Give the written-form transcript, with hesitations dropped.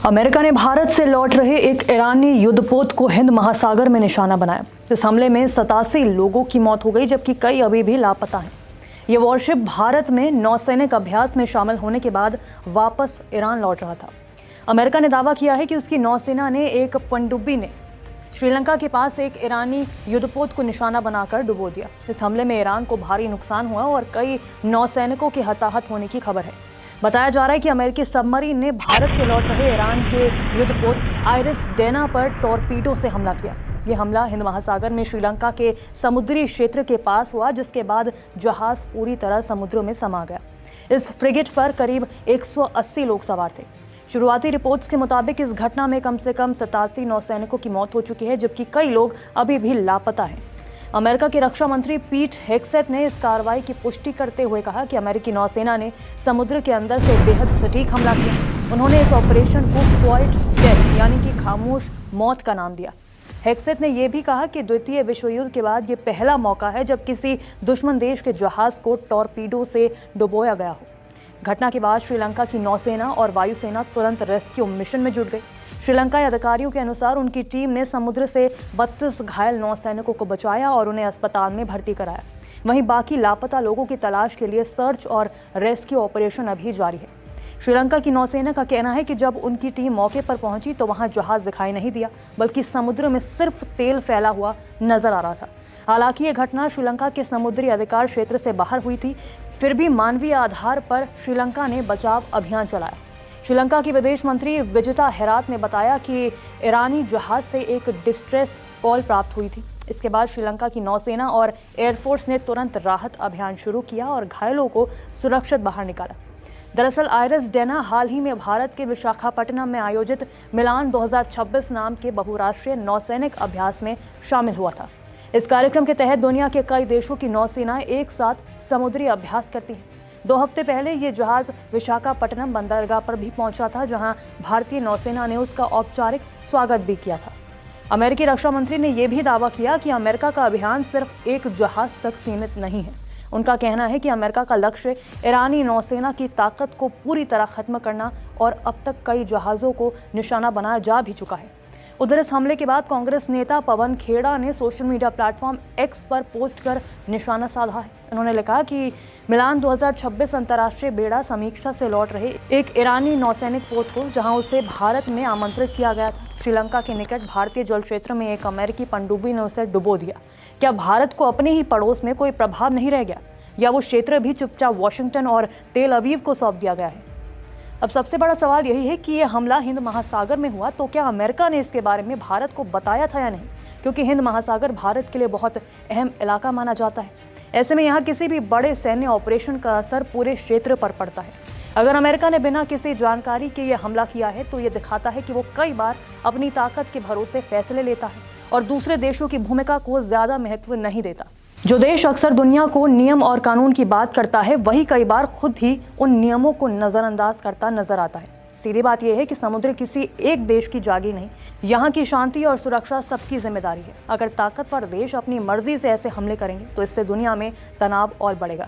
America ने भारत से लौट रहे एक ईरानी युद्धपोत को हिंद महासागर में निशाना बनाया। इस हमले में 87 लोगों की मौत हो गई, जबकि कई अभी भी लापता हैं। ये वॉरशिप भारत में नौसैनिक अभ्यास में शामिल होने के बाद वापस ईरान लौट रहा था। अमेरिका ने दावा किया है कि उसकी नौसेना ने एक पनडुब्बी ने श्रीलंका के पास एक ईरानी युद्धपोत को निशाना बनाकर डुबो दिया। इस हमले में ईरान को भारी नुकसान हुआ और कई नौसैनिकों के हताहत होने की खबर है। बताया जा रहा है कि अमेरिकी सबमरीन ने भारत से लौट रहे ईरान के युद्धपोत आइरिस डेना पर टॉर्पीडो से हमला किया। ये हमला हिंद महासागर में श्रीलंका के समुद्री क्षेत्र के पास हुआ, जिसके बाद जहाज पूरी तरह समुद्र में समा गया। इस फ्रिगेट पर करीब 180 लोग सवार थे। शुरुआती रिपोर्ट्स के मुताबिक इस घटना में कम से कम 87 नौसैनिकों की मौत हो चुकी है, जबकि कई लोग अभी भी लापता हैं। अमेरिका के रक्षा मंत्री पीट हेग्सेथ ने इस कार्रवाई की पुष्टि करते हुए कहा कि अमेरिकी नौसेना ने समुद्र के अंदर से बेहद सटीक हमला किया। उन्होंने इस ऑपरेशन को क्वाइट डेथ यानी कि खामोश मौत का नाम दिया। हेग्सेथ ने यह भी कहा कि द्वितीय विश्व युद्ध के बाद ये पहला मौका है जब किसी दुश्मन देश के जहाज को टॉर्पीडो से डुबोया गया हो। घटना के बाद श्रीलंका की नौसेना और वायुसेना तुरंत रेस्क्यू मिशन में जुट गई। श्रीलंकाई अधिकारियों के अनुसार उनकी टीम ने समुद्र से 32 घायल नौसैनिकों को बचाया और उन्हें अस्पताल में भर्ती कराया। वहीं बाकी लापता लोगों की तलाश के लिए सर्च और रेस्क्यू ऑपरेशन अभी जारी है। श्रीलंका की नौसेना का कहना है कि जब उनकी टीम मौके पर पहुंची तो वहां जहाज दिखाई नहीं दिया, बल्कि समुद्र में सिर्फ तेल फैला हुआ नजर आ रहा था। हालांकि ये घटना श्रीलंका के समुद्री अधिकार क्षेत्र से बाहर हुई थी, फिर भी मानवीय आधार पर श्रीलंका ने बचाव अभियान चलाया। श्रीलंका की विदेश मंत्री विजिता हेरात ने बताया कि ईरानी जहाज से एक डिस्ट्रेस कॉल प्राप्त हुई थी। इसके बाद श्रीलंका की नौसेना और एयरफोर्स ने तुरंत राहत अभियान शुरू किया और घायलों को सुरक्षित बाहर निकाला। दरअसल आइरिस डेना हाल ही में भारत के विशाखापट्टनम में आयोजित मिलान 2026 नाम के बहुराष्ट्रीय नौसैनिक अभ्यास में शामिल हुआ था। इस कार्यक्रम के तहत दुनिया के कई देशों की नौसेनाएं एक साथ समुद्री अभ्यास करती हैं। 2 हफ्ते पहले ये जहाज विशाखापट्टनम बंदरगाह पर भी पहुंचा था, जहां भारतीय नौसेना ने उसका औपचारिक स्वागत भी किया था। अमेरिकी रक्षा मंत्री ने यह भी दावा किया कि अमेरिका का अभियान सिर्फ एक जहाज तक सीमित नहीं है। उनका कहना है कि अमेरिका का लक्ष्य ईरानी नौसेना की ताकत को पूरी तरह खत्म करना और अब तक कई जहाज़ों को निशाना बनाया जा भी चुका है। उधर इस हमले के बाद कांग्रेस नेता पवन खेड़ा ने सोशल मीडिया प्लेटफॉर्म एक्स पर पोस्ट कर निशाना साधा है। उन्होंने लिखा कि मिलान 2026 अंतर्राष्ट्रीय बेड़ा समीक्षा से लौट रहे एक ईरानी नौसैनिक पोत को, जहां उसे भारत में आमंत्रित किया गया था, श्रीलंका के निकट भारतीय जल क्षेत्र में एक अमेरिकी पनडुब्बी ने उसे डुबो दिया। क्या भारत को अपने ही पड़ोस में कोई प्रभाव नहीं रह गया, या वो क्षेत्र भी चुपचाप वॉशिंगटन और तेल अवीव को सौंप दिया गया है? अब सबसे बड़ा सवाल यही है कि ये हमला हिंद महासागर में हुआ तो क्या अमेरिका ने इसके बारे में भारत को बताया था या नहीं, क्योंकि हिंद महासागर भारत के लिए बहुत अहम इलाका माना जाता है। ऐसे में यहाँ किसी भी बड़े सैन्य ऑपरेशन का असर पूरे क्षेत्र पर पड़ता है। अगर अमेरिका ने बिना किसी जानकारी के ये हमला किया है तो ये दिखाता है कि वो कई बार अपनी ताकत के भरोसे फैसले लेता है और दूसरे देशों की भूमिका को ज्यादा महत्व नहीं देता। जो देश अक्सर दुनिया को नियम और कानून की बात करता है, वही कई बार खुद ही उन नियमों को नजरअंदाज करता नजर आता है। सीधी बात यह है कि समुद्र किसी एक देश की जागी नहीं, यहाँ की शांति और सुरक्षा सबकी जिम्मेदारी है। अगर ताकतवर देश अपनी मर्जी से ऐसे हमले करेंगे तो इससे दुनिया में तनाव और बढ़ेगा।